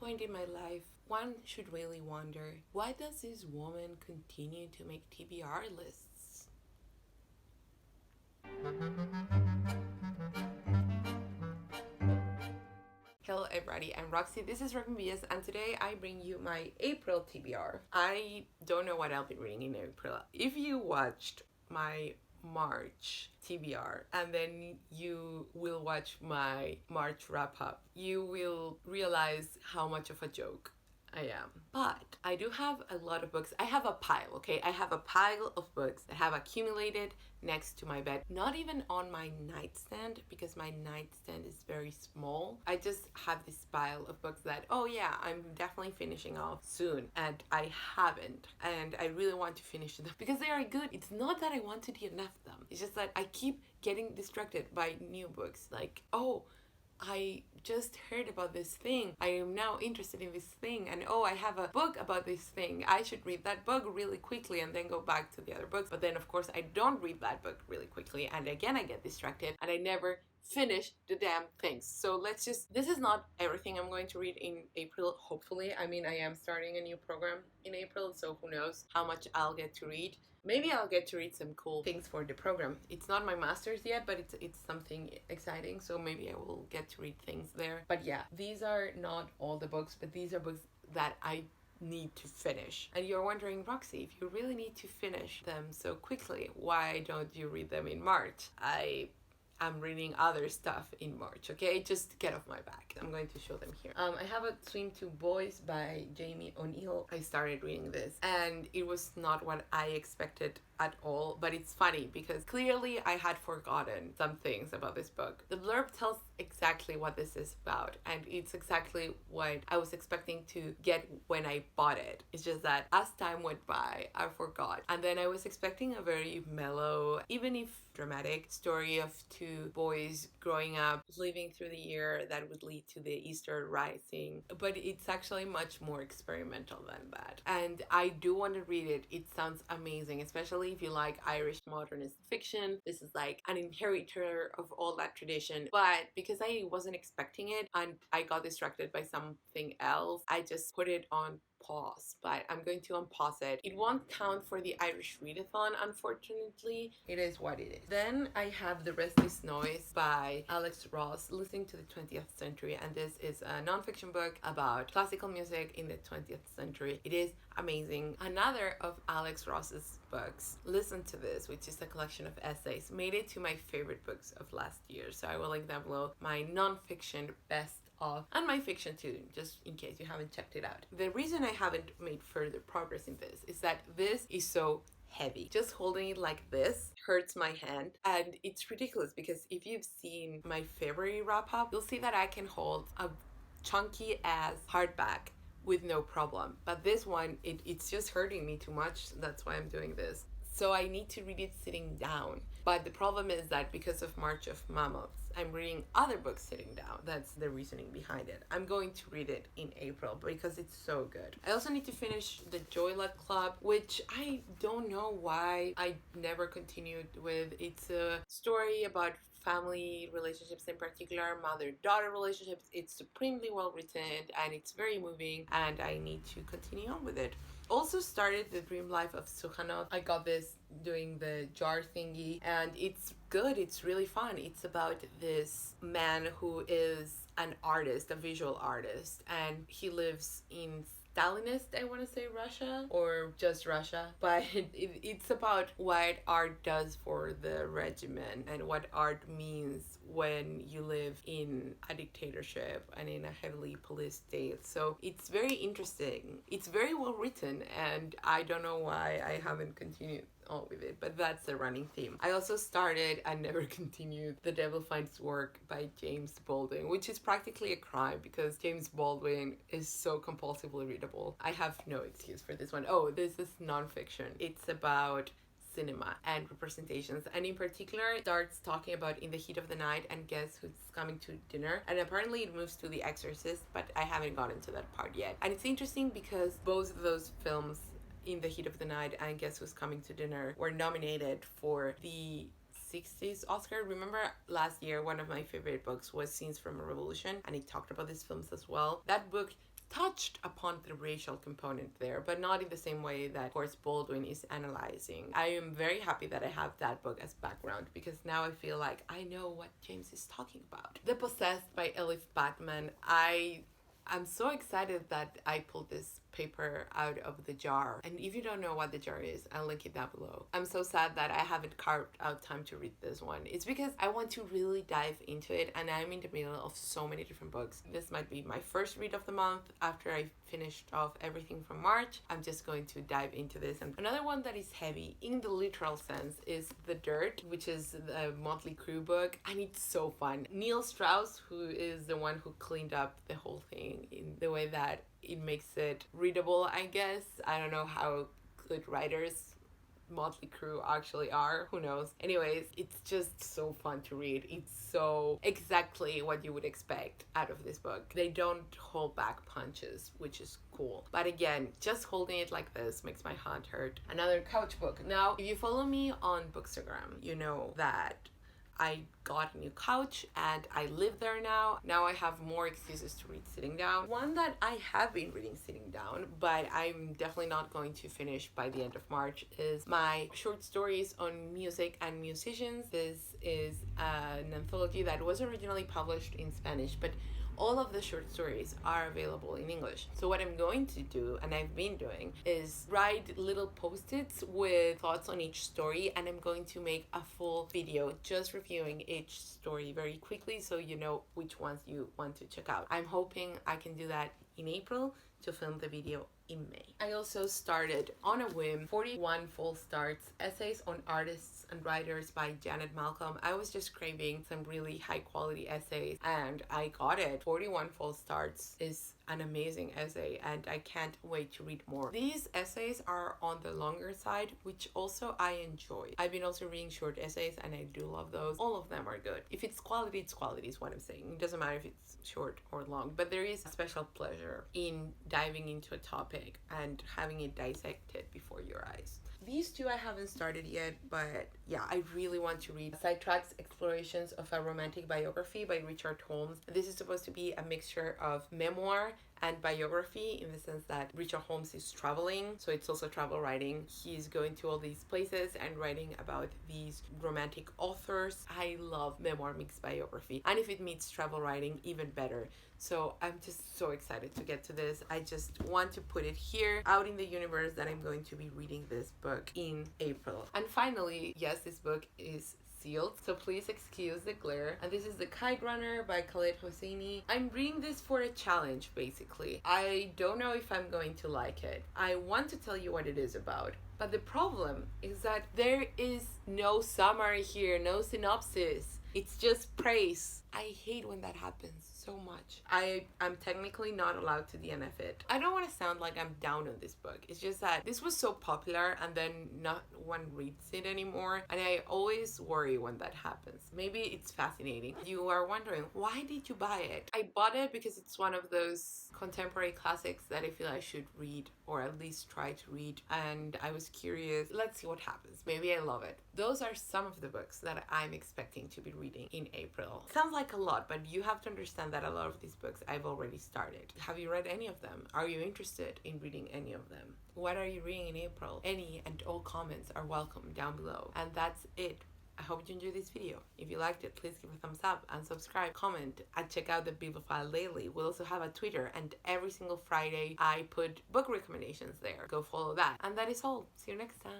point in my life, one should really wonder, why does this woman continue to make TBR lists? Hello everybody, I'm Roxy, this is recmebook&stuff, and today I bring you my April TBR. I don't know what I'll be reading in April. If you watched my March TBR and then you will watch my March wrap up, you will realize how much of a joke I am. But I do have a lot of books. I have a pile, okay? I have a pile of books that have accumulated next to my bed. Not even on my nightstand, because my nightstand is very small. I just have this pile of books that, oh yeah, I'm definitely finishing off soon. And I haven't. And I really want to finish them because they are good. It's not that I want to DNF them. It's just that I keep getting distracted by new books. Like, oh, I just heard about this thing. I am now interested in this thing. And oh, I have a book about this thing. I should read that book really quickly and then go back to the other books. But then, of course, I don't read that book really quickly. And again, I get distracted and I never finish the damn things. So this is not everything I'm going to read in April, hopefully. I mean, I am starting a new program in April, so who knows how much I'll get to read. Maybe I'll get to read some cool things for the program. It's not my master's yet, but it's something exciting, so maybe I will get to read things there. But yeah, these are not all the books, but these are books that I need to finish. And you're wondering, Roxy, if you really need to finish them so quickly, why don't you read them in March? I'm reading other stuff in March, okay? Just get off my back. I'm going to show them here. I have a Swim to Boys by Jamie O'Neill. I started reading this and it was not what I expected at all, but it's funny because clearly I had forgotten some things about this book. The blurb tells exactly what this is about, and it's exactly what I was expecting to get when I bought it. It's just that as time went by, I forgot. And then I was expecting a very mellow, even if dramatic, story of two boys growing up, living through the year that would lead to the Easter Rising. But it's actually much more experimental than that. And I do want to read it. It sounds amazing, especially if you like Irish modernist fiction. This is like an inheritor of all that tradition. But because I wasn't expecting it and I got distracted by something else, I just put it on pause. But I'm going to unpause it. It won't count for the Irish readathon, unfortunately. It is what it is. Then I have The Restless Noise by Alex Ross, Listening to the 20th Century, and this is a nonfiction book about classical music in the 20th century. It is amazing. Another of Alex Ross's books, Listen to This, which is a collection of essays, made it to my favorite books of last year. So I will link down below my nonfiction best of, and my fiction too, just in case you haven't checked it out. The reason I haven't made further progress in this is that this is so heavy. Just holding it like this hurts my hand, and it's ridiculous because if you've seen my February wrap up, you'll see that I can hold a chunky ass hardback with no problem. But this one, it's just hurting me too much. That's why I'm doing this. So I need to read it sitting down. But the problem is that because of March of Mammoths, I'm reading other books sitting down. That's the reasoning behind it. I'm going to read it in April because it's so good. I also need to finish The Joy Luck Club, which I don't know why I never continued with. It's a story about family relationships, in particular mother-daughter relationships. It's supremely well written and it's very moving, and I need to continue on with it. Also started The Dream Life of Sukhanov. I got this doing the jar thingy, and it's good. It's really fun. It's about this man who is an artist, a visual artist, and he lives in Stalinist, I want to say, Russia, or just Russia, but it's about what art does for the regime and what art means when you live in a dictatorship and in a heavily policed state. So it's very interesting. It's very well written, and I don't know why I haven't continued on with it, but that's the running theme. I also started and never continued The Devil Finds Work by James Baldwin, which is practically a crime because James Baldwin is so compulsively readable. I have no excuse for this one. Oh, this is nonfiction. It's about cinema and representations, and in particular starts talking about In the Heat of the Night and Guess Who's Coming to Dinner, and apparently it moves to The Exorcist, but I haven't gotten to that part yet. And it's interesting because both of those films, In the Heat of the Night and Guess Who's Coming to Dinner, were nominated for the 60s Oscar. Remember last year one of my favorite books was Scenes from a Revolution, and it talked about these films as well. That book touched upon the racial component there, but not in the same way that, of course, Baldwin is analyzing. I am very happy that I have that book as background because now I feel like I know what James is talking about. The Possessed by Elif Batuman. I'm so excited that I pulled this paper out of the jar. And if you don't know what the jar is, I'll link it down below. I'm so sad that I haven't carved out time to read this one. It's because I want to really dive into it, and I'm in the middle of so many different books. This might be my first read of the month. After I finished off everything from March, I'm just going to dive into this. And another one that is heavy in the literal sense is The Dirt, which is the Mötley Crüe book, and it's so fun. Neal Strauss, who is the one who cleaned up the whole thing in the way that it makes it readable, I guess. I don't know how good writers Mötley Crüe actually are. Who knows? Anyways, it's just so fun to read. It's so exactly what you would expect out of this book. They don't hold back punches, which is cool. But again, just holding it like this makes my hand hurt. Another couch book. Now, if you follow me on Bookstagram, you know that I got a new couch and I live there now. Now I have more excuses to read sitting down. One that I have been reading sitting down, but I'm definitely not going to finish by the end of March, is my short stories on music and musicians. This is an anthology that was originally published in Spanish, but all of the short stories are available in English. So what I'm going to do, and I've been doing, is write little post-its with thoughts on each story, and I'm going to make a full video just reviewing each story very quickly so you know which ones you want to check out. I'm hoping I can do that in April to film the video in May. I also started on a whim 41 full starts essays on artists and writers by Janet Malcolm. I was just craving some really high quality essays and I got it. 41 full starts is an amazing essay and I can't wait to read more. These essays are on the longer side, which also I enjoy. I've been also reading short essays and I do love those. All of them are good. If it's quality is what I'm saying. It doesn't matter if it's short or long, but there is a special pleasure in diving into a topic and having it dissected before your eyes. These two I haven't started yet, but yeah, I really want to read Sidetracks Explorations of a Romantic Biography by Richard Holmes. This is supposed to be a mixture of memoir and biography in the sense that Richard Holmes is traveling, so it's also travel writing. He's going to all these places and writing about these romantic authors. I love memoir mixed biography, and if it meets travel writing, even better. So I'm just so excited to get to this. I just want to put it here out in the universe that I'm going to be reading this book in April. And finally, yes, this book is sealed, so please excuse the glare. And this is The Kite Runner by Khalid Hosseini. I'm reading this for a challenge, basically. I don't know if I'm going to like it. I want to tell you what it is about. But the problem is that there is no summary here, no synopsis. It's just praise. I hate when that happens so much. I'm technically not allowed to DNF it. I don't want to sound like I'm down on this book. It's just that this was so popular and then not one reads it anymore. And I always worry when that happens. Maybe it's fascinating. You are wondering, why did you buy it? I bought it because it's one of those contemporary classics that I feel I should read, or at least try to read. And I was curious. Let's see what happens. Maybe I love it. Those are some of the books that I'm expecting to be reading in April. Sounds like a lot, but you have to understand that a lot of these books I've already started. Have you read any of them? Are you interested in reading any of them? What are you reading in April? Any and all comments are welcome down below. And that's it. I hope you enjoyed this video. If you liked it, please give a thumbs up and subscribe, comment, and check out the Bibliophile Daily. We'll also have a Twitter, and every single Friday I put book recommendations there. Go follow that. And that is all. See you next time.